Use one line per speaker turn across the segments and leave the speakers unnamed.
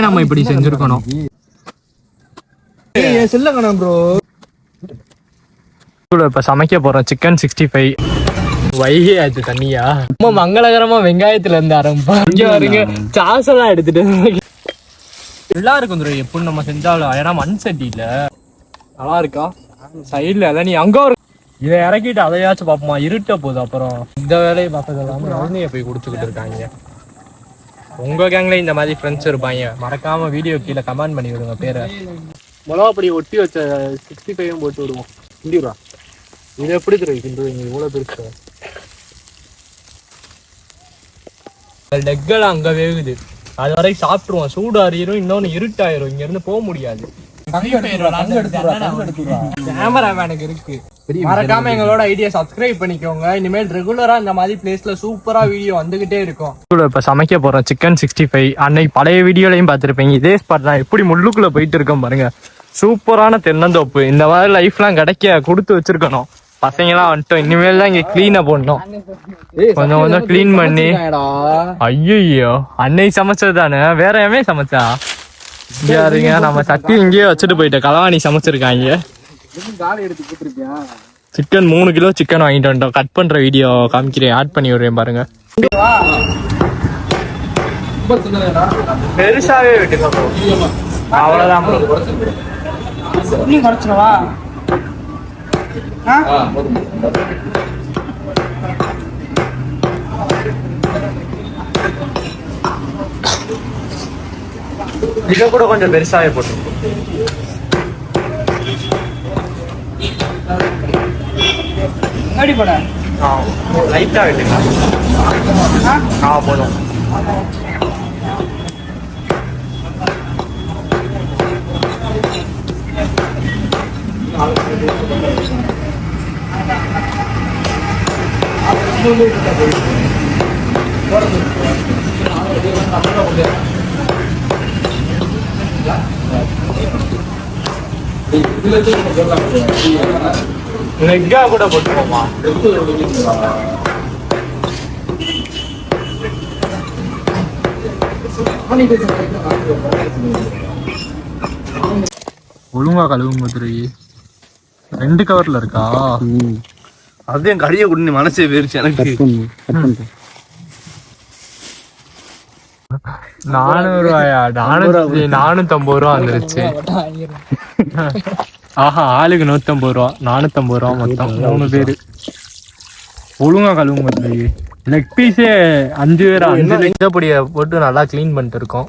நம்ம இப்படி செஞ்சிருக்கணும். இப்ப சமைக்க போறோம் சிக்கன் 65. வைகை ஆச்சு தண்ணியா ரொம்ப மங்களகரமா வெங்காயத்துல இருந்து ஆரம்பிப்பா. இங்க வருங்க சாஸ் எல்லாம் எடுத்துட்டு நல்லா இருக்கும் துரை எப்படி நம்ம செஞ்சாலும். ஏன்னா மண் சட்டி இல்ல நல்லா இருக்கா சைட்ல எல்லாம் நீ அங்க இதை இறக்கிட்டு அதையாச்சும் பாப்போமா இருட்ட போகுது. அப்புறம் இந்த வேலையை பார்த்தது இல்லாம குழந்தைய போய் குடிச்சுக்கிட்டு இருக்காங்க. உங்க கேங்ல இந்த மாதிரி ஃப்ரெண்ட்ஸ் இருப்பாங்க. மறக்காம வீடியோ கீழே கமெண்ட் பண்ணி விடுங்க பேரை. மிளகாப்பொடி ஒட்டி வச்ச 65 போட்டு விடுவோம். இண்டியூரா இது எப்படி தெரியுது இவ்வளவு பெருசு. லெக்கெல்லாம் அங்க வேகுது. அது வரைக்கும் சாப்பிட்டுருவோம். சூடு அறியும். இன்னொன்னு இருட்டாயிரும். இங்க இருந்து போக முடியாது. கேமராமேனுக்கு இருக்கு. மறக்காம எங்களோட ஐடியா சப்ஸ்கிரைப் பண்ணிக்கோங்க. இனிமேல் ரெகுலரா இந்த மாதிரி பிளேஸ்ல சூப்பரா வீடியோ வந்துகிட்டே இருக்கும். இப்ப சமைக்க போறோம் சிக்கன் 65. அன்னைக்கு பழைய வீடியோலையும் பார்த்திருப்பீங்க. இதே ஸ்பாட் தான் எப்படி முள்ளுக்குள்ள போயிட்டு இருக்கோம் பாருங்க. சூப்பரான தென்னந்தோப்பு. இந்த மாதிரி லைஃப்லாம் கிடைக்க கொடுத்து வச்சிருக்கணும். பசங்கெல்லாம் வந்துட்டோம். இனிமேல் தான் இங்க கிளீனா போடணும். கொஞ்சம் கொஞ்சம் கிளீன் பண்ணி. ஐயோ அன்னை சமைச்சது தானே. வேற எவமே சமைச்சா யாருங்க. நம்ம சட்டி இங்கேயே வச்சுட்டு போயிட்டோம். களவாணி சமைச்சிருக்காங்க. சிக்கன் 3 கிலோ சிக்கன் வாங்கிட்டு வந்துட்டோம். கட் பண்ற வீடியோ காமிக்கிறேன். ஆட் பண்ணி விடுறேன் பாருங்க. பெருசாவே விட்டுக்கோ. அவ்வளவுதான். இதை கூட கொஞ்சம் பெருசாவே போட்டு லைட்டா விட்டுக்கலாம். போதும். நெக்கா கூட போட்டுருவோமா. ஒழுங்கா கழுவுங்க துரை. 2 கவர்ல இருக்கா. அது என் கடியை கொண்டு மனசே போயிருச்சு எனக்கு. 400 ரூபாயா. 450 ரூபா வந்துருச்சு. ஆஹா ஆளுக்கு 150 ரூபா. 450 ரூபா மொத்தம் 3 பேரு. ஒழுங்கா கழுவுங்க. லெக் பீஸே 5 பேரா. 5 லெக்படிய போட்டு நல்லா கிளீன் பண்ணிட்டு இருக்கோம்.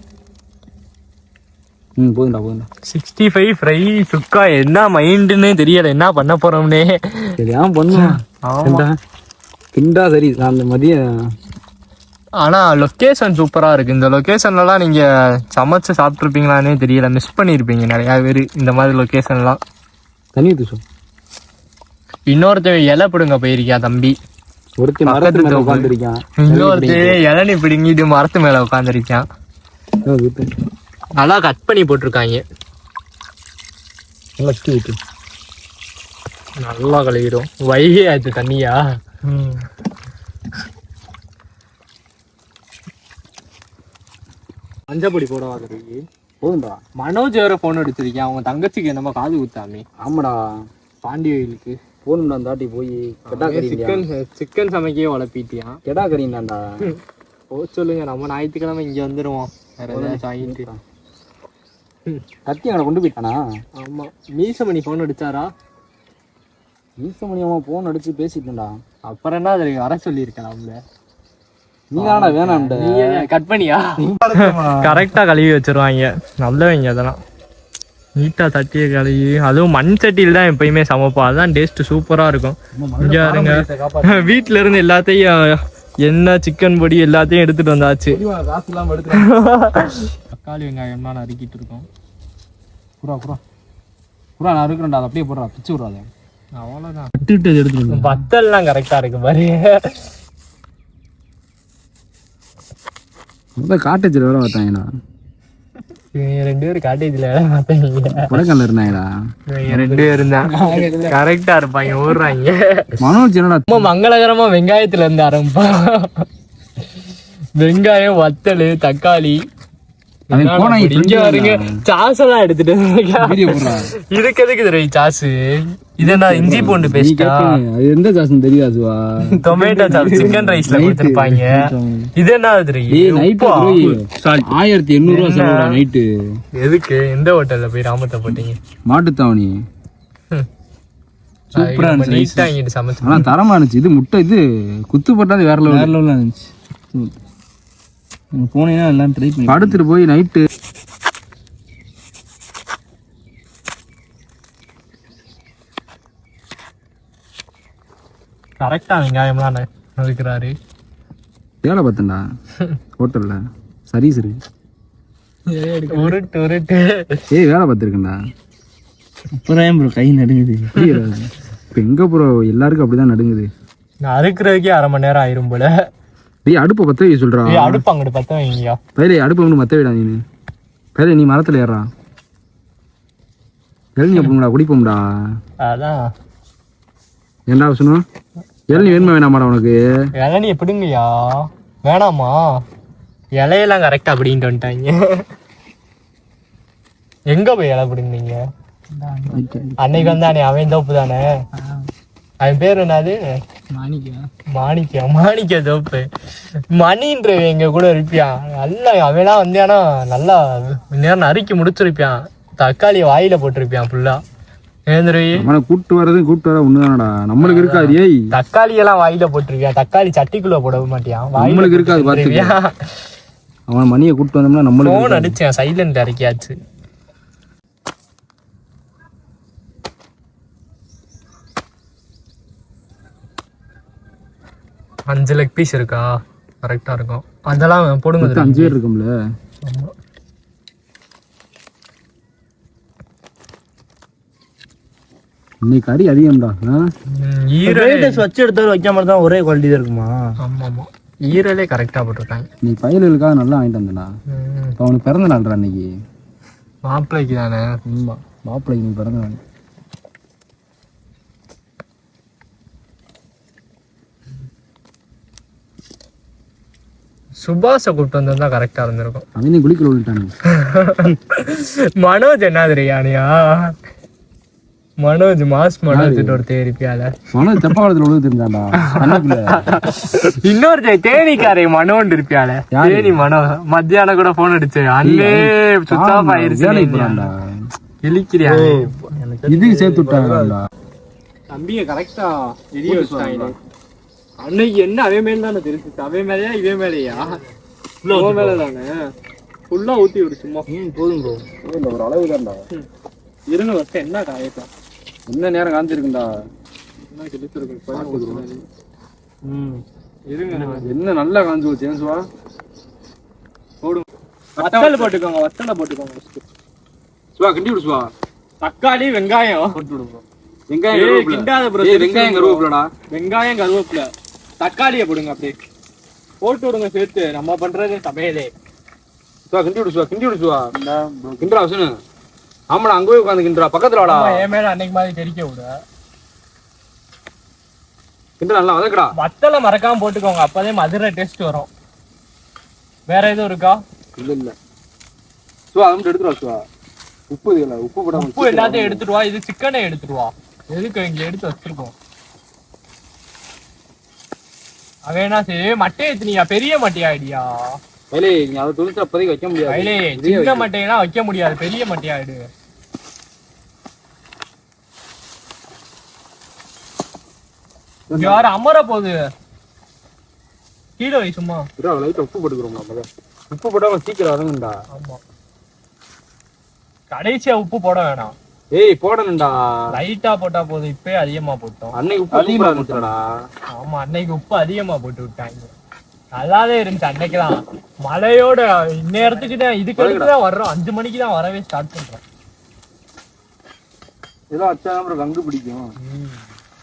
65 ஃப்ரை சுக்கா. என்ன மைண்டுன்னே தெரியல. என்ன பண்ண போறோம்னே
சரி அந்த மதியம்.
ஆனா லொக்கேஷன் சூப்பரா இருக்கு. இந்த லொக்கேஷன்லாம் நீங்க சமைச்சு சாப்பிட்டுருப்பீங்களானே தெரியல. மிஸ் பண்ணிருப்பீங்க நிறைய பேரு இந்த மாதிரி லொக்கேஷன்லாம். இன்னொருத்தன் இலை பிடுங்க போயிருக்கியா தம்பி. இன்னொருத்த இளநீ பிடுங்கிட்டு மரத்து மேல உட்காந்துருக்கான். நல்லா கட் பண்ணி போட்டிருக்காங்க. நல்லா கழுவிடும். வைகை ஆச்சு தண்ணியா. மஞ்சப்பொடி போடவா போதும்டா. மனோஜ் வேற போன் அடிச்சிருக்கேன். அவங்க தங்கச்சிக்கு என்னமோ காது குத்தாமே. ஆமாடா பாண்டி கோயிலுக்கு போகணும்டா. தாட்டி போய் சிக்கன் சமைக்கவே உழப்பிட்டியான். கெடா கறிந்தாண்டா. போக சொல்லுங்க. நம்ம ஞாயிற்றுக்கிழமை இங்க வந்துருவோம். வேற ஏதாச்சும் வாங்கிட்டு. கத்தி அவனை கொண்டு போயிட்டானா. ஆமா மீசமணி போன் அடிச்சாரா. மீசமணி அவன் போன் அடிச்சு பேசிட்டா. அப்புறம் என்ன அது வர சொல்லியிருக்கேன். நம்மள நீதானா வேணாம்ட. கட் பண்ணியா. கரெக்டா கழுவி வச்சிருவாங்க. நல்லவங்க அதெல்லாம் நீட்டா தட்டிய கழுவி. அதுவும் மண் சட்டியில் தான் எப்பயுமே சமைப்போம். அதுதான் டேஸ்ட் சூப்பரா இருக்கும். இங்க இருங்க வீட்டுல இருந்து எல்லாத்தையும் எண்ணெய் சிக்கன் பொடி எல்லாத்தையும் எடுத்துட்டு வந்தாச்சு. தக்காளி வெங்காயம்லாம் நறுக்கிட்டு இருக்கோம். நான் இருக்கிறேன்டா. அதை அப்படியே போடுறா. பிச்சு விடுறாத. அவ்வளோதான். எடுத்துட்டு பத்தல்லாம் கரெக்டா இருக்கு பாரு.
காட்டேஜ்ல வேலை பார்த்தாங்கடா.
2 பேரும் காட்டேஜ்ல வேலை பார்த்தாங்க.
கொடைக்கானல இருந்தாங்கடா.
2 பேர் இருந்தாங்க. கரெக்டா இருப்பாங்க. ஓடுறாங்க.
மனோஜ் என்னடா
ரொம்ப மங்களகரமா வெங்காயத்துல இருந்து ஆரம்பிப்பா. வெங்காயம் வத்தல் தக்காளி
அவன் போனா
இங்க வருங்க சாஸ் எல்லாம் எடுத்துட்டு இதுக்கு எதுக்கு தெரியும் சாஸ்? இது என்ன இஞ்சி பூண்டு பேஸ்டா?
அது எந்த சாஸ்னு தெரியாதுவா?
டொமேட்டோ சாஸ் சிக்கன் ரைஸ்ல கொடுத்திருப்பாங்க. இது என்ன தெரியும்?
1800 ரூபா செலவுடா நைட்டு.
எதுக்கு? எந்த ஹோட்டல்ல போய் ராமத்தை போட்டீங்க?
மாட்டுத்தாவணி. சூப்பரா
நீட்டா இங்கிட்டு சமைச்சு.
ஆனா தரமா இருந்துச்சு. இது முட்டை இது குத்து போட்டாது வேற லெவல்ல இருந்துச்சு. போனீங்கன்னா எல்லாம் ட்ரை பண்ணி படுத்துட்டு போய் நைட்டு
கரெக்டா வெங்காயம்லாம் நறுக்கிறாரு.
வேலை பார்த்தேன்டா ஹோட்டல்ல. சரி சரி
உருட்டு உருட்டு.
ஏய் வேலை பார்த்துருக்கேன்டா. அப்புறம் ப்ரோ கை நடுங்குது. இப்போ எங்க ப்ரோ எல்லாருக்கும் அப்படிதான் நடுங்குது.
நான் அறுக்கிறதுக்கே 1/2 மணி நேரம் ஆயிரும் போல.
டேய் அடுப்பு பத்த வை சொல்றா.
அடுப்பு அங்கிட்டு பத்த வைங்கயா.
பைலே அடுப்பு வந்து மத்த விடா நீ. பைலே நீ மரத்துல ஏறா. எல்னி அப்படிங்கடா குடிப்போம்டா.
அதான்
என்ன சொன்னோம்? எல்னி வேணுமா வேணாமாடா உனக்கு?
இளநீ எப்படிங்கய்யா? வேணாமா? இலையெல்லாம் கரெக்டா அப்படின்ட்டு வந்துட்டாங்க. எங்க போய் இலை பிடிங்க? அன்னைக்கு வந்தானே அவன் தோப்பு தானே. அவன் பேர் என்னது? மாணிக்க தோப்பு. மணின்றவன் எங்க கூட இருப்பியான். நல்லா அவெல்லாம் வந்தியானா நல்லா நேரம் நறுக்கி முடிச்சிருப்பியான். தக்காளியை வாயில போட்டிருப்பியான் ஃபுல்லா.
கூட்டு வர ஒண்ணுதானடா. நம்மளுக்கு இருக்காது. ஏய்
தக்காளி எல்லாம் வாயில போட்டிருப்பியான். தக்காளி சட்டிக்குள்ள போட மாட்டியான்.
நம்மளுக்கு இருக்காது பாத்துக்கியா. அவன் மணியை கூட்டு வந்தோம்னா நம்மளுக்கு
போன் அடிச்சேன். சைலண்ட் இறக்கியாச்சு. அஞ்சு லெக் பீஸ் இருக்கா? கரெக்டா இருக்கும். அதெல்லாம் போடுங்க.
5 பேர் இருக்கும்ல. இன்னைக்கு கறி அதிகம்டா.
ஈரல் வச்சு எடுத்தாலும் வைக்காம தான் ஒரே குவாலிட்டி தான் இருக்குமா? ஆமா ஆமா ஈரலே கரெக்டா போட்டிருக்காங்க.
நீ பயலுக்காக நல்லா வாங்கிட்டு வந்தடா. அவனுக்கு பிறந்த நாள்டா அன்னைக்கு.
மாப்பிள்ளைக்கு தானே?
மாப்பிள்ளைக்கு நீ பிறந்த நாள்.
சுபாஷ கூப்பிட்டு வந்திருந்தா கரெக்டா இருந்திருக்கும்.
அவனே குளிக்கல விட்டானு.
மனோஜ் என்ன தெரியானியா? மனோஜ் மனோஜ் ஒரு தேரிப்பியால.
மனோஜ் தெப்பாவளத்துல உழுது தெரிஞ்சாண்டா.
இன்னொரு தேனிக்காரை மனோன்னு இருப்பியால. தேனி மனோ மத்தியானம் கூட போன் அடிச்சு அண்ணே சுத்தா ஆயிருச்சு. இழிக்கிறியா?
இதுக்கு சேர்த்து விட்டாங்கடா.
தம்பிய கரெக்டா எரிய வச்சுட்டாங்க. அன்னைக்கு என்ன அவன் மேல தானே தெரிஞ்சிச்சு. அவன் மேலையா இவன் மேலையா? மேல தானே ஃபுல்லா ஊத்தி விடு சும்மா. போதும் ப்ரோ.
ஒரு அளவு தான்டா.
இருங்க வச்சு என்ன காயத்தான்
என்ன நேரம் காஞ்சிருக்குண்டா.
என்ன கிழிச்சிருக்கு. இருங்க
என்ன நல்லா காஞ்சு போச்சு. ஏன்சுவா
போடும். வத்தல் போட்டுக்கோங்க. வத்தலை போட்டுக்கோங்க.
சுவா கிண்டி விடு. சுவா
தக்காளி வெங்காயம்
போட்டு விடுங்க. வெங்காயம்
கிண்டாத ப்ரோ.
வெங்காயம் கருவேப்பிலடா.
வெங்காயம் கருவேப்பிலை தக்காளியை போடுங்க. அப்படியே போட்டு விடுங்க சேர்த்து. நம்ம பண்றது சமையலே.
கிண்டி விடு. கிண்டி விடு. கிண்டா அவசனு. ஆமாடா அங்க போய் உட்காந்து கிண்டா. பக்கத்துல வாடா.
என் மேல அன்னைக்கு மாதிரி தெரிக்க விடு.
கிண்டா நல்லா வதக்கடா.
வத்தலை மறக்காம போட்டுக்கோங்க. அப்பதே மதுரை டேஸ்ட் வரும். வேற எதுவும் இருக்கா?
இல்ல சுவா அது மட்டும் எடுத்துருவா. சுவா உப்பு இல்ல. உப்பு போடாம
உப்பு எல்லாத்தையும் எடுத்துட்டு வா. இது சிக்கனை எடுத்துட்டு வா. எதுக்கு இங்க எடுத்து வச்சிருக்கோம். அவன் என்ன சரி மட்டை ஏத்துனியா? பெரிய மட்டையா ஐடியா?
வயலே நீ அதை தொழிற்சா அப்போதைக்கு வைக்க முடியாது.
வயலே சின்ன மட்டையெல்லாம் வைக்க முடியாது. பெரிய மட்டையாயிடு. யாரு அமர போகுது கீழே வை சும்மா.
லைட்டா உப்பு போட்டுக்கிறோம். உப்பு போட்டாம சீக்கிரம் வரணும்டா.
ஆமா கடைசியா உப்பு போட வேணாம்.
ஏய் போடணும்டா.
லைட்டா போட்டா போதும். இப்பயே அதிகமா போட்டோம்.
அன்னைக்கு உப்பு அதிகமா போட்டுடா.
ஆமா அன்னைக்கு உப்பு அதிகமா போட்டு விட்டாங்க. நல்லாவே இருந்துச்சு அன்னைக்குதான். மழையோட இந்நேரத்துக்கு தான் இதுக்கு தான் வர்றோம். 5 மணிக்கு தான் வரவே ஸ்டார்ட் பண்றோம்.
ஏதோ அச்சா அப்புறம் கங்கு பிடிக்கும்.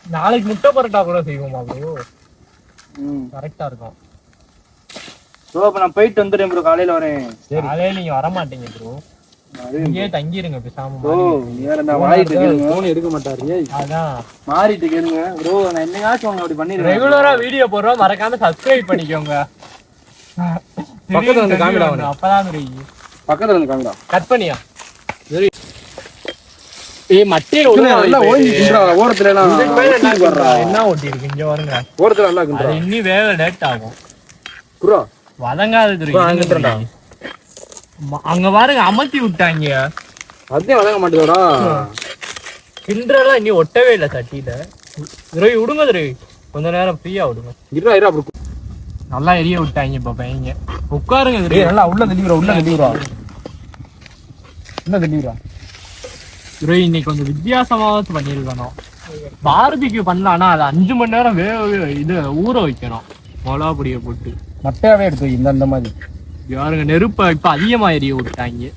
நாளைக்கு முட்டை பரோட்டா கூட செய்வோமா ப்ரோ? கரெக்டா இருக்கும்.
ப்ரோ அப்ப நான் போயிட்டு வந்துடுறேன் ப்ரோ. காலையில வரேன்.
காலையில நீங்க வர மாட்டீங்க ப்ரோ. இங்கே தங்கிருங்க பேசாம.
எடுக்க மாட்டாரு.
அதான்
மாறிட்டு கேளுங்க ப்ரோ. நான் என்னையாச்சும் அப்படி பண்ணிடுறேன்.
ரெகுலரா வீடியோ போடுறோம். மறக்காம சப்ஸ்கிரைப் பண்ணிக்கோங்க.
பக்கத்துல வந்து காமிடா.
அப்பதான் தெரியும்.
பக்கத்துல இருந்து காமிடா.
கட் பண்ணியா ஏய் மட்டையில
நல்லா ஓடிக்குறா ஓரத்துல எல்லாம்
என்ன ஓட்டி இருக்கு இங்க வருங்க
ஓரத்துல நல்லா இருக்குடா.
அது இன்னி வேக லேட் ஆகும்
குரா
வதங்காது தெரியுமா அங்க பாருங்க அமர்த்தி விட்டாங்க
அதே வதங்க மாட்டேதோடா
கிண்டறலாம் இன்னி ஒட்டவே இல்ல சட்டியில துரை விடுங்க துரை கொஞ்ச நேரம் ஃப்ரீயா விடுங்க
இருடா இருடா அப்படி
நல்லா எரிய விட்டாங்க இப்ப பையங்க உட்காருங்க துரை
நல்லா உள்ள தள்ளிடுறா உள்ள தள்ளிடுறா
துரை இன்னைக்கு கொஞ்சம் வித்தியாசமாவது பண்ணிருக்கணும் பார்பிக்யூ பண்ணலாம்னா அது 5 மணி நேரம் இது ஊற வைக்கணும் மிளகா பொடியை போட்டு
மட்டையாவே எடுத்து வை இந்த மாதிரி
யாருங்க நெருப்ப இப்ப அதிகமா எரிய விட்டாங்க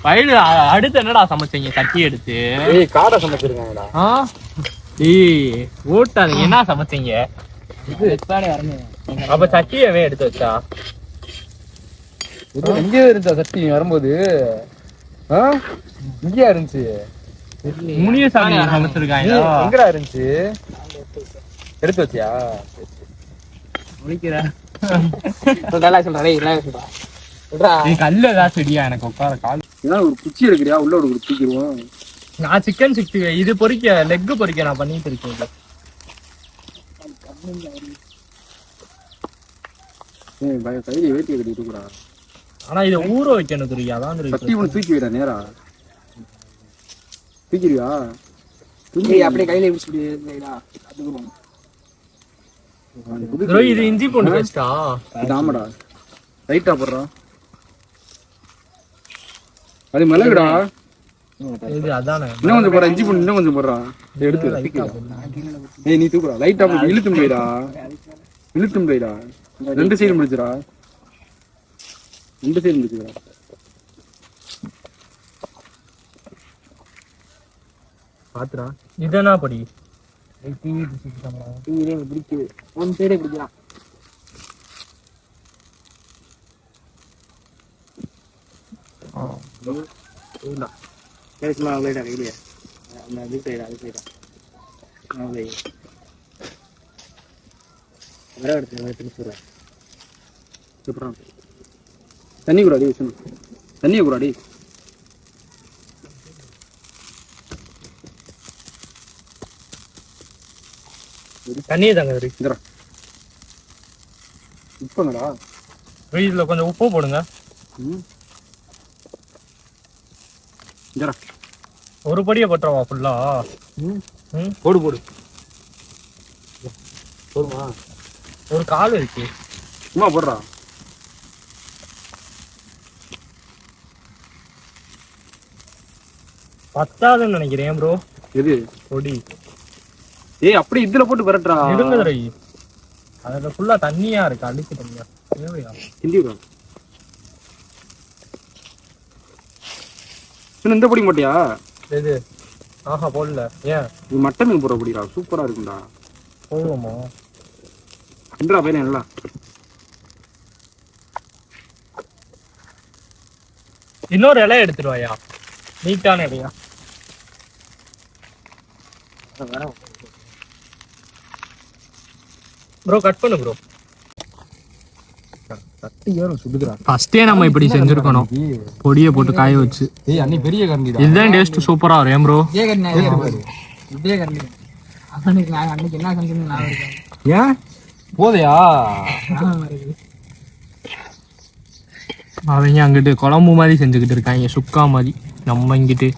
பயிடு அடுத்து என்னடா சமைச்சீங்க சட்டி எடுத்து
காடை சமைச்சிருக்காங்கடா.
ஏய் ஓட்டாதீங்க என்ன சமைச்சீங்க அப்ப சட்டியவே எடுத்து வச்சா
எங்கே இருந்தா சட்டி வரும்போது இங்கேயா இருந்துச்சு
முனியசாமி சமைச்சிருக்காங்க
எங்கடா இருந்துச்சு எடுத்து வச்சியா
கல்லு ஏதாவது செடியா எனக்கு உட்கார கால்
ஒரு குச்சி எடுக்கிறியா உள்ள ஒரு தூக்கிடுவோம்.
நான் சிக்கன் 60 இது பொரிக்க லெக் பொரிக்க நான் பண்ணிட்டு இருக்கேன்
கையில வேட்டி கட்டிட்டு
ஆனா இதை ஊற வைக்கணும் தெரியும் அதான்
சட்டி ஒன்று தூக்கி விடா நேரா தூக்கிடுவியா
அப்படியே கையில இது இஞ்சி பூண்டு பேஸ்டா
ஆமாடா லைட்டா போடுறா அது மிளகுடா
இது அதானே
இன்னும் கொஞ்சம் போடுறா இஞ்சி பூண்டு இன்னும் கொஞ்சம் போடுறா எடுத்து ஏய் நீ தூக்குறா லைட்டா இழுத்தும் போயிடா 2 சைடு முடிச்சுடா 2 சைடு முடிச்சுடா பாத்துடா
இதனா படி
பிடிக்குது ஒன் சைடே பிடிக்கலாம்
தண்ணி கூடாடி தண்ணியை கூடாடி
தண்ணியே தாங்க
உப்புங்கடா
இதுல கொஞ்சம் உப்பு போடுங்க ஒரு படியை போட்டுறவா ஃபுல்லா
போடு
போடுமா ஒரு கால் இருக்கு
சும்மா போடுறா
பத்தாதுன்னு நினைக்கிறேன் ப்ரோ
எது
பொடி
ஏய் அப்படி இதுல போட்டு விரட்டுறா
இருங்க துரை அதுல ஃபுல்லா தண்ணியா இருக்கு அழுக்கு தண்ணியா தேவையா
கிண்டி விடுறா இந்த பொடி மாட்டியா
எது ஆஹா போடல ஏன்
இது மட்டனுக்கு போடுற பொடிடா சூப்பரா இருக்கும்டா
போடுவோமா
கிண்டுறா பையன் நல்லா
இன்னொரு இலை எடுத்துருவாயா நீட்டான இலையா ப்ரோ கட் பண்ணு ப்ரோ ஃபர்ஸ்டே நம்ம இப்படி செஞ்சிருக்கணும் பொடியை போட்டு காய வச்சு
பெரிய கரண்டி
இதுதான் டேஸ்ட் சூப்பரா வரும் ப்ரோ
அன்னைக்கு என்ன செஞ்சு
ஏன் போதையா
அவங்க அங்கிட்டு குழம்பு மாதிரி செஞ்சுக்கிட்டு இருக்காங்க சுக்கா மாதிரி நம்ம இங்கிட்டு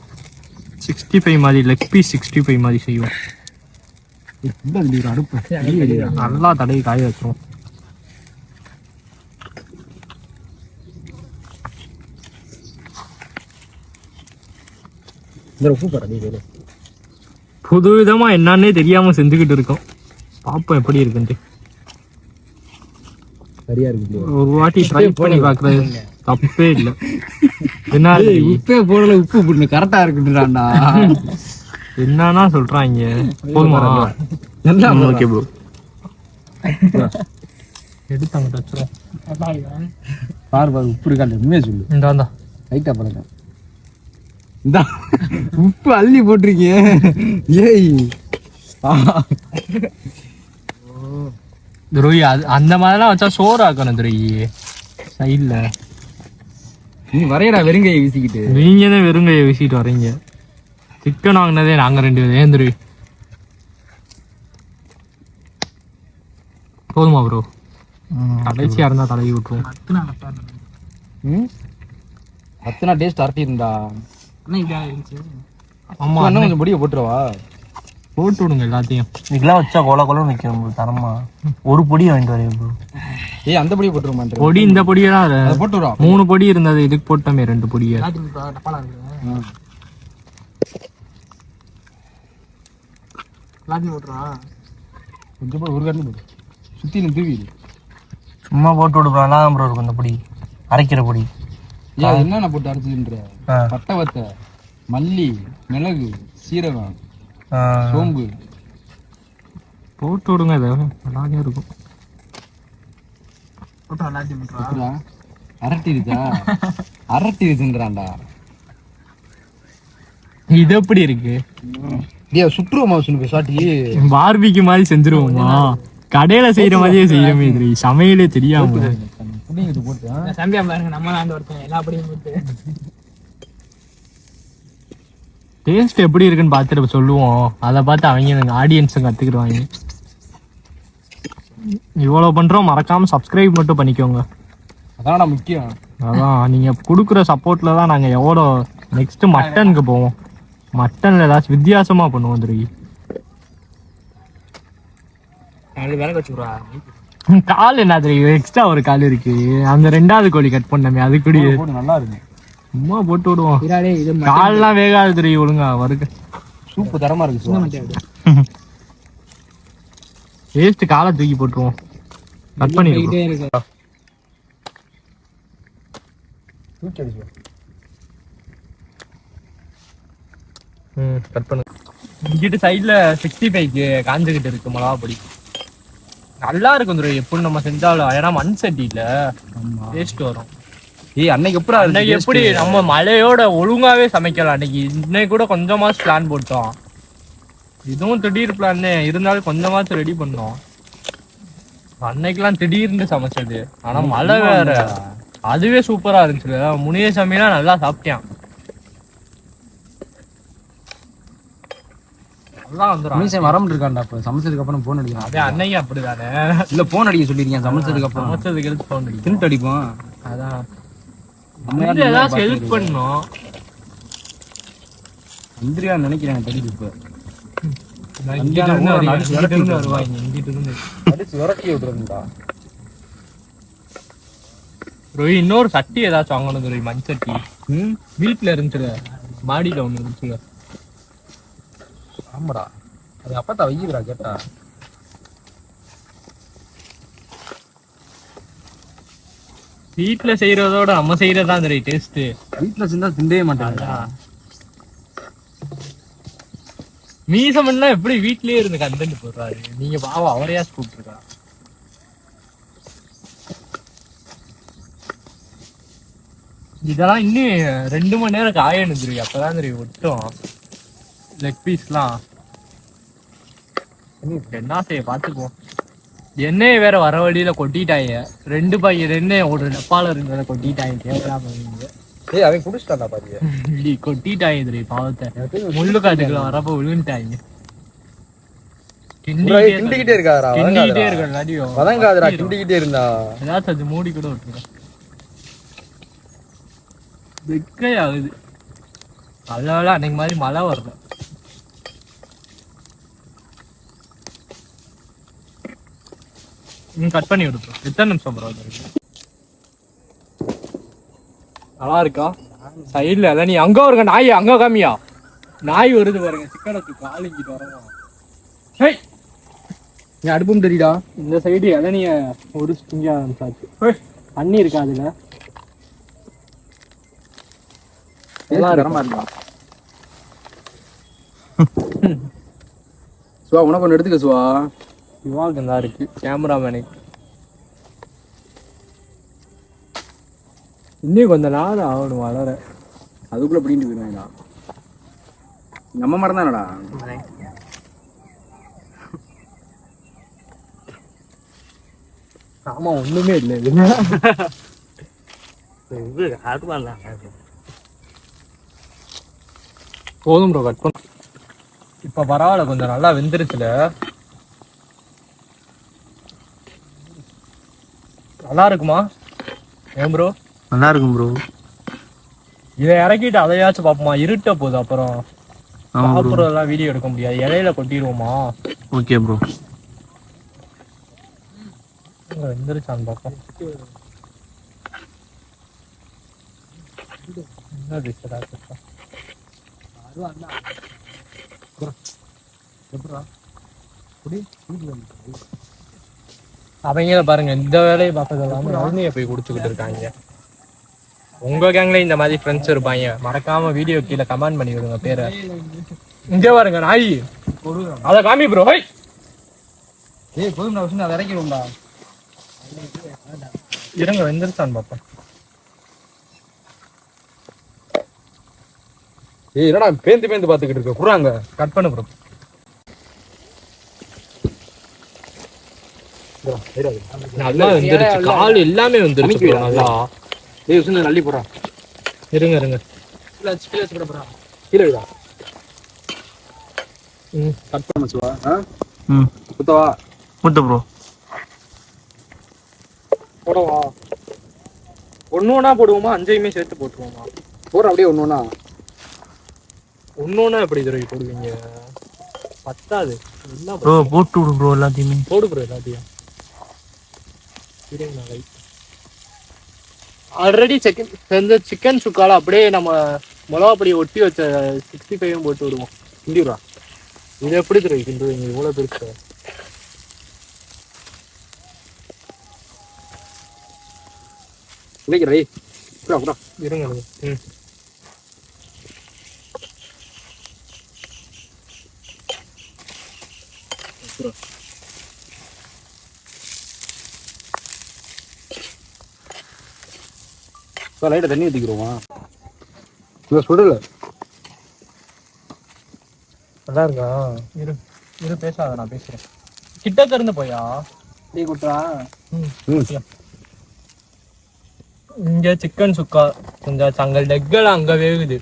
65 மாதிரி லெக் பீஸ் 65 மாதிரி செய்வோம் நல்லா தடவி காய வச்சிரும் புது விதமா என்னன்னே தெரியாம செஞ்சுக்கிட்டு இருக்கோம் பாப்போம் எப்படி இருக்குன்ட்டு
சரியா இருக்கு
ஒரு வாட்டி ட்ரை பண்ணி பாக்குறது தப்பே இல்ல என்ன
உப்பே போடல உப்பு போட்டு கரெக்டா இருக்குன்றான்டா
என்னன்னா சொல்றாங்க போதுமா
நல்லா
ஓகே ப்ரோ எடுத்தாங்க டச்சுறோம்
பாரு உப்பு இருக்காது உண்மையா சொல்லு
இந்தாண்டா
லைட்டா பாருங்க இந்த உப்பு அள்ளி போட்டிருக்கீங்க ஏய்
துரோகி அது அந்த மாதிரிலாம் வச்சா சோறு ஆக்கணும் துரோகி சைடுல
நீ வரையடா வெறுங்கையை வீசிக்கிட்டு.
நீங்க தான் வெறுங்கையை வீசிட்டு வரீங்க. சிக்கன் வாங்கினதே நாங்க 2 பேரும். ஏந்திரி போதுமா ப்ரோ? கடைசியா இருந்தா தலையை விட்டுரும்.
அத்தனை டேஸ்ட் அரட்டி இருந்தா
ஆமா
கொஞ்சம் பொடியை போட்டுருவா.
போட்டு விடுங்க எல்லாத்தையும்.
இதெல்லாம் வச்சா கொல கொல நிற்கிறோம் தரமா. ஒரு பொடி வாங்கிட்டு வரேன் ப்ரோ.
ஏய் அந்த பொடியை போட்டுருமான்.
பொடி இந்த பொடியெல்லாம்
அதை போட்டு விடுவா.
3 பொடி இருந்தது, இதுக்கு போட்டோமே 2 பொடியை.
கொஞ்சம் போய் ஒரு கரண்டி போடு. சுத்தி தூவி
சும்மா போட்டு விடுப்பா. நல்லா ப்ரோ இருக்கும் இந்த பொடி, அரைக்கிற பொடி.
ஏன் என்னென்ன போட்டு அரைச்சதுன்ற? பட்டை வத்தை, மல்லி, மிளகு, சீரகம், சோம்பு
போட்டு விடுங்க. இதை நல்லாவே இருக்கும்.
அரட்டிருச்சா? அரட்டிருச்சுன்றான்டா.
இது எப்படி இருக்கு?
சுற்றுவோமா சொல்லி சாட்டி
பார்பிக்கு மாதிரி செஞ்சிருவோமா? கடையில செய்யற மாதிரியே செய்யறமே. இது சமையலே தெரியாம டேஸ்ட் எப்படி இருக்குன்னு பார்த்துட்டு சொல்லுவோம். அதை பார்த்து அவங்க ஆடியன்ஸும் கத்துக்கிடுவாங்க. இவ்வளவு பண்றோம், மறக்காம சப்ஸ்கிரைப் மட்டும் பண்ணிக்கோங்க.
அதான் முக்கியம்.
அதான் நீங்க கொடுக்குற சப்போர்ட்ல தான் நாங்க எவ்வளோ நெக்ஸ்ட் மட்டனுக்கு போவோம். மட்டன்ல ஏதாச்சும் வித்தியாசமா பண்ணுவோம். தெரியும் கால் என்ன தெரியும், எக்ஸ்ட்ரா ஒரு கால் இருக்கு. அந்த 2வது கோழி கட் பண்ணமே அது கூட
நல்லா இருக்கு.
சும்மா போட்டு விடுவோம். கால்லாம் வேகாது தெரியும் ஒழுங்கா வருது.
சூப்பு தரமா இருக்கு.
வேஸ்ட் காலை தூக்கி போட்டுருவோம். கட் பண்ணிடுவோம். கட் பண்ணு. இங்கிட்டு சைட்ல 65க்கு காஞ்சுகிட்டு இருக்கு மிளகா பொடி. நல்லா இருக்கும் துரை எப்படி நம்ம செஞ்சாலும். ஏன்னா மண் சட்டியில டேஸ்ட் வரும்.
ஏய் அன்னைக்கு
எப்படி நம்ம மழையோட ஒழுங்காவே சமைக்கலாம். அன்னைக்கு இன்னைக்கு கூட கொஞ்சமாச்சு பிளான் போட்டோம். இதுவும் திடீர் பிளான் இருந்தாலும் கொஞ்சமாச்சும் ரெடி பண்ணோம். அன்னைக்கெல்லாம் திடீர்னு சமைச்சது. ஆனா மழை வேற. அதுவே சூப்பரா இருந்துச்சு. முனியசாமிலாம் நல்லா சாப்பிட்டான்.
மரம் இருக்காண்டா. இப்ப சமைச்சதுக்கு அப்புறம் போன் அடிக்கலாம்.
அதே அன்னைக்கு அப்படிதானே.
இல்ல போன் அடிக்க சொல்லிருக்கேன். சமைச்சதுக்கு அப்புறம்
சமைச்சதுக்கு எடுத்து போன் அடிக்கும்.
திருட்டு அடிப்போம்.
அதான் ஏதாச்சும் ஹெல்ப் பண்ணோம்.
இந்திரியா நினைக்கிறேன் தெரியுது. இப்ப
இன்னொரு சட்டி ஏதாச்சும் வாங்கணும். மண் சட்டி வீட்டுல இருந்துச்சு, மாடியில ஒண்ணு இருந்துச்சுல.
ஆமாடா, அது அப்பத்தா வைக்கிறா கேட்டா.
வீட்டுல செய்யறதோட நம்ம செய்யறதா தெரியும் டேஸ்ட்.
வீட்டுல செஞ்சா திண்டவே மாட்டாங்க.
மீசம்னா எப்படி வீட்லயே இருந்து கண்டென்ட் போடுறாரு. நீங்க பாவம் அவரையா கூப்பிட்டுருக்கா. இதெல்லாம் இன்னும் 2 மணி நேரம் காயணும் தெரியும். அப்பதான் தெரியும் ஒட்டும் லெக் பீஸ்லாம். என்ன செய்ய பாத்துக்குவோம். எண்ணெய் வேற வர வழியில கொட்டிட்டாங்க. 2 பாக்கெட் எண்ணெய் ஒரு டப்பால இருந்ததை கொட்டிட்டாங்க. தேவையாம
அவன் குடிச்சிட்டான்டா பாருங்க.
கொட்டிட்டாங்க தெரியும் பாவத்தை. முள்ளு காட்டுக்குள்ள வரப்ப விழுந்துட்டாங்க.
கிண்டிக்கிட்டே இருக்காரா?
கிண்டிக்கிட்டே இருக்க
வதங்காதடா, கிண்டிக்கிட்டே இருந்தா
ஏதாச்சும் அது மூடி கூட விட்டுருக்கேன். வெக்கை ஆகுது. அதனால அன்னைக்கு மாதிரி மழை வரல. கட் பண்ணி விடுப்போம். எத்தனை நிமிஷம் ப்ரோ? நல்லா இருக்கா? சைட்ல அதான் நீ அங்க இருக்க நாய் அங்க காமியா. நாய் வருது பாருங்க. சிக்கனுக்கு காலிங்கிட்டு வரணும். ஹேய்,
நீ அடுப்பும் தெரியுடா.
இந்த சைடு இளநிய ஒரு திங்க ஆரம்பிச்சாச்சு. தண்ணி இருக்கா அதுல?
தரமா இருக்கா? சுவா உனக்கு ஒன்று எடுத்துக்க சுவா.
சிவாவுக்கு நல்லா இருக்கு. கேமராமேனுக்கு இன்னும் கொஞ்ச நாள் ஆகணும் வளர.
அதுக்குள்ள பிடிட்டு போயிருவாங்கடா. நம்ம மரம் தானடா.
ஆமா ஒண்ணுமே இல்லை இதுல. போதும் ப்ரோ, கட் பண்ண. இப்ப பரவாயில்ல, கொஞ்சம் நல்லா வெந்துருச்சுல. நல்லா இருக்குமா? ஏன் ப்ரோ?
நல்லா இருக்கும் ப்ரோ.
இதை இறக்கிட்டு அதையாச்சும் பார்ப்போமா? இருட்ட போகுது, அப்புறம் சாப்பிட்றதெல்லாம் வீடியோ எடுக்க முடியாது. இலையில கொட்டிடுவோமா?
Okay bro.
வெந்துருச்சான்னு பார்ப்போம். என்ன டிஷ்டா இருக்கா? அவங்க பாருங்க, இந்த வேலையை பார்த்தது இல்லாம குழந்தைய போய் குடிச்சுக்கிட்டு இருக்காங்க. உங்க கேங்ல இந்த மாதிரி ஃப்ரெண்ட்ஸ் இருப்பாங்க, மறக்காம வீடியோ கீழே கமெண்ட் பண்ணி விடுங்க பேரை. இங்க பாருங்க நாய், அத காமி ப்ரோ.
ஏய் போதும் நான் அதை இறக்கிடுவோம்டா.
இருங்க, வெந்துருச்சான்னு பார்ப்போம்.
ஏய் என்னடா பேந்து பார்த்துக்கிட்டு இருக்க? குறாங்க.
கட் பண்ணு ப்ரோ. நல்லா வெந்துருச்சு, கால் எல்லாமே வெந்துருச்சு bro, நல்லா.
ஏய் உசுன நல்லி போறா.
இருங்க இருங்க,
கீழே வச்சு போறா. கீழே விடா.
கட் பண்ண
மச்சுவா. குத்தவா?
குத்து ப்ரோ.
போடவா? ஒன்னொன்னா போடுவோமா, அஞ்சையுமே சேர்த்து போட்டுருவோமா?
போற அப்படியே ஒண்ணு
ஒன்னொன்னா எப்படி துறை போடுவீங்க? பத்தாது.
ப்ரோ போட்டு விடு ப்ரோ எல்லாத்தையுமே.
போடு ப்ரோ எல்லாத்தையும். ஆல்ரெடி சிக்கன் சுக்கால அப்படியே நம்ம மிளகா பொடி ஒட்டி வச்ச 65 போட்டு விடுவோம்.
இந்திரா
இது எப்படி தெரியுது? இவ்வளவு பெருசு
இல்லைக்கிறே.
இருங்க.
லைட்டா தண்ணி ஊத்திக்கிறோமா? சுடல.
நல்லா இருக்கா? இரு பேசாத, நான் பேசுறேன். கிட்ட இருந்து போயா
டீ குட்டா.
இங்க சிக்கன் சுக்கா கொஞ்சம் அங்க லெக்கெல்லாம் அங்க வேகுது,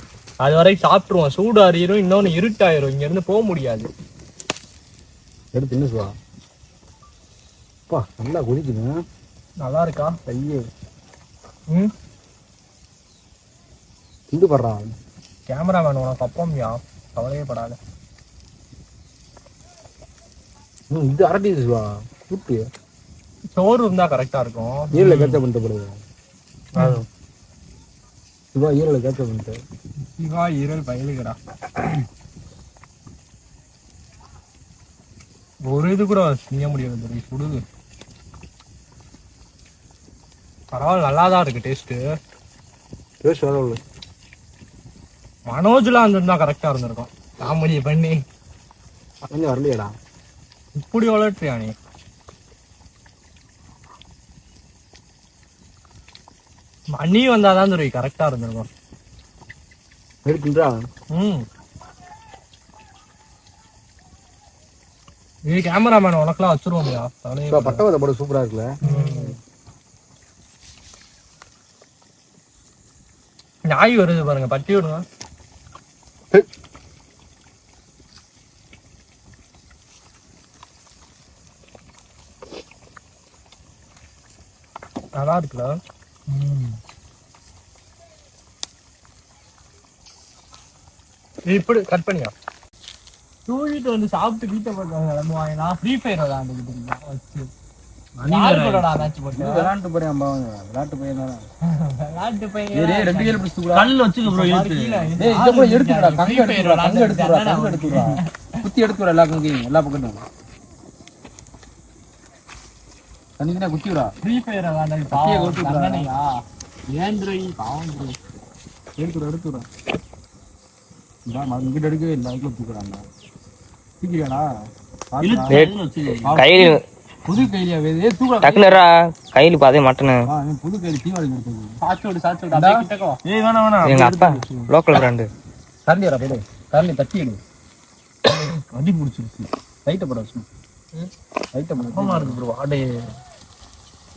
அது வரைக்கும் சாப்பிட்டுருவோம். சூடு அறியிரும், இன்னொன்னு இருட்டாயிரும், இங்க இருந்து போக முடியாது.
எடுத்து தின்னுவா. அப்பா நல்லா குடிக்குது.
நல்லா இருக்கா?
ஐயே
இது படுறா. கேமராமேன் உனக்கு அப்பம்யா, கவலையே படாத.
இது அரட்டிவா. கூட்டு
சோறு இருந்தா கரெக்டா இருக்கும்.
ஈரல கேட்ச பண்ணிட்டு போடுது. சிவா ஈரல கேட்ச பண்ணிட்டு.
சிவா ஈரல் பயலுகடா. ஒரு இது கூட செய்ய முடியாது, சுடுது. பரவாயில்ல, நல்லாதான் இருக்கு டேஸ்ட்.
டேஸ்ட் வரல.
மனோஜ்லாம் இருந்திருந்தா கரெக்டா இருந்திருக்கும். காமெடி பண்ணி
கொஞ்சம் வரலையடா.
இப்படி வளர்த்தியா நீ? மணி வந்தாதான் துறை கரெக்டா இருந்திருக்கும்.
எடுத்துன்றா.
இது கேமராமேன் உனக்குலாம் வச்சிருவோம்யா.
பட்டவதை போட சூப்பரா இருக்குல்ல.
நாய் வருது பாருங்க, பட்டி விடுங்க. நல்லா இருக்குல்ல? இப்படி கட் பண்ணியா தூக்கிட்டு வந்து சாப்பிட்டு வீட்டை பார்த்து கிளம்புவாங்க. நான் ஃப்ரீ ஃபயர் விளையாண்டுக்கிட்டு இருக்கேன்.
விளையாட்டு பையன் விளையாட்டு பையன்
விளையாட்டு பையன்.
கல் வச்சுக்க ப்ரோ.
குத்தி எடுத்துடா எல்லா கங்கையும், எல்லா பக்கமும் தனித்தனியா குத்தி விடா.
ஃப்ரீ ஃபயர் விளையாண்டு பாவனையா ஏந்திரை பாவம்
எடுத்துடா. இங்கிட்ட எடுக்கவே இல்லை, அதுக்குள்ள தூக்குறாங்க. தூக்கிறியாடா?
கையில்
புது கைலியா வேது தூக்குறா.
டக்குனரா கையில் பாதே மாட்டேன்னு.
புது கைலி தீவாளி கொடுத்தது.
சாச்சோடு.
ஏய் வேணாம்.
எங்க அப்பா லோக்கல் பிராண்டு.
கரண்டியாடா போடு. கரண்டி தட்டி எடு. அடி பிடிச்சிருச்சு. லைட்டை போட வச்சு. லைட்டை போட.
நல்லா இருக்கு ப்ரோ. வாடே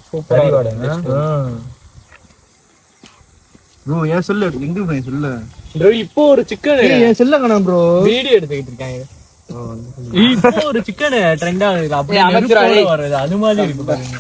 சூப்பரா வாடே.
ப்ரோ ஏன் சொல்ல எங்க ப்ரோ சொல்ல
ப்ரோ இப்போ ஒரு சிக்கன்
ஏன் சொல்ல காணோம் ப்ரோ
வீடியோ எடுத்துக்கிட்டு இருக்காங்க. இப்போ ஒரு சிக்கன் ட்ரெண்ட் ஆகுது அப்படியே நெருப்போட வருது அது மாதிரி இருக்கு பாருங்க.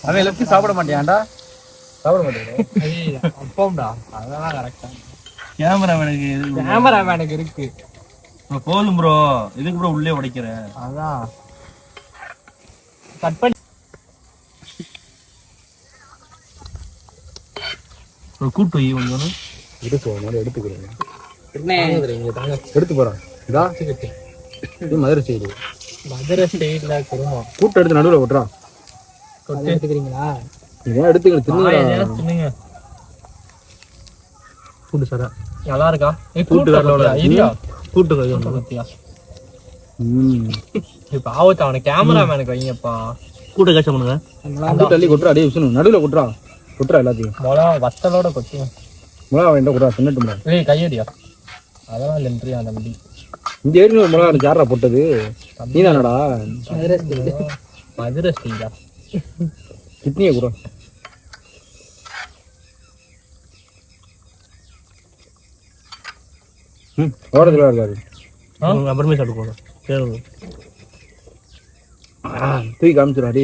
அவன் லெஃப்ட் சாப்பிட மாட்டியாண்டா சாப்பிட மாட்டேன்
அப்போம்டா அதெல்லாம் கரெக்டா
கேமராமேனுக்கு
இருக்கு.
போதும் ப்ரோ இதுக்கு ப்ரோ உள்ளே உடைக்கிற
அதான் கட் பண்ணி
கூட்டு வை கொஞ்சம்
எடுத்துக்கிறேன் எடுத்து போறான் இதா இது மதுரை சைடு
மதுரை ஸ்டேட்ல குருமா
கூட்டு எடுத்து நடுவில் விட்டுறான்
கொட்டு எடுத்துக்கிறீங்களா?
இதான் எடுத்துக்கிறேன்
தின்னுங்க.
கூட்டு சாரா
நல்லா இருக்கா?
கூட்டு வரல
ஐடியா
கூட்டு
பத்தியா இப்ப ஆவத்து அவனை கேமராமேனுக்கு வைங்கப்பா.
கூட்ட காய்ச்ச பண்ணுங்க
தள்ளி கொட்டுறா அடியே விஷயம் நடுவில் கொட்டுறா எல்லாத்தையும்
மொளா வத்தலோட கொட்டுங்க.
மிளகா வேண்டாம் கொட்டுறா தின்னுட்டு
ஏய் கையடியா அதெல்லாம் இல்லைன்றியா தம்பி.
இந்த ஏரியா ஒரு மிளகா ஜாரா போட்டது நீ தானடா
மதுரை ஸ்டீலா
கிட்னியை கூட ஓரத்துல இருக்காரு
அப்புறமே சாப்பிட்டு போகலாம்
தூக்கி காமிச்சிடும் அடே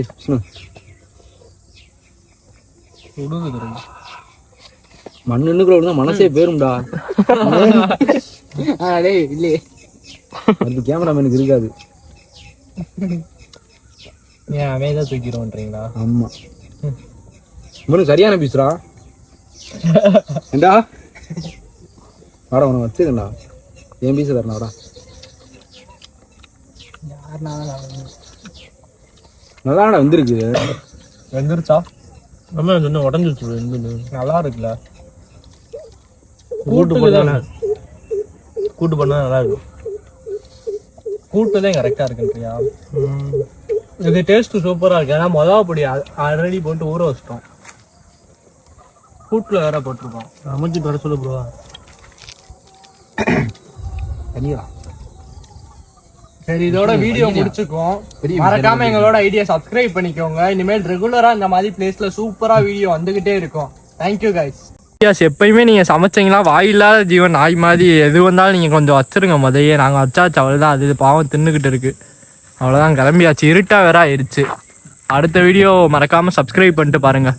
மண்ணுக்குள்ள விழுந்தா மனசே பேரும்டா. இல்லையே அது கேமராமேனுக்கு இருக்காது.
ஏன் அமைதியா தூக்கிடுவோன்றீங்களா?
ஆமா இவனுக்கு சரியான பீஸ்ரா ஏண்டா வாடா உனக்கு வச்சுக்கண்டா என் பீஸ் தரணாடா நல்லாடா வந்துருக்கு
வெந்துருச்சா?
நம்ம சொன்ன உடஞ்சிருச்சு
நல்லா இருக்குல்ல
கூட்டு பண்ணா நல்லா இருக்கும்.
கூட்டுதான் கரெக்டா இருக்குன்றியா? இது டேஸ்ட் சூப்பரா இருக்கு. ஏன்னா மிளகா பொடி ஆல்ரெடி போட்டு ஊற வச்சிட்டோம். கூட்டுல வேற போட்டிருக்கோம்.
அமைச்சு வர சொல்ல ப்ரோ
தனியா.
சரி இதோட வீடியோ முடிச்சுக்கோம். மறக்காம எங்களோட ஐடியா சப்ஸ்கிரைப் பண்ணிக்கோங்க. இனிமேல் ரெகுலரா இந்த மாதிரி பிளேஸ்ல சூப்பரா வீடியோ வந்துகிட்டே இருக்கும். Thank you guys. எப்பயுமே நீங்க சமைச்சீங்களா வாயில்லாத ஜீவன் நாய் மாதிரி எது வந்தாலும் நீங்க கொஞ்சம் வச்சிருங்க. முதையே நாங்க வச்சாச்சு அவ்வளவுதான். அது பாவம் தின்னுகிட்டு இருக்கு. அவ்வளவுதான் கிளம்பியாச்சு. இருட்டா வேற ஆயிடுச்சு. அடுத்த வீடியோ மறக்காம சப்ஸ்கிரைப் பண்ணிட்டு பாருங்க.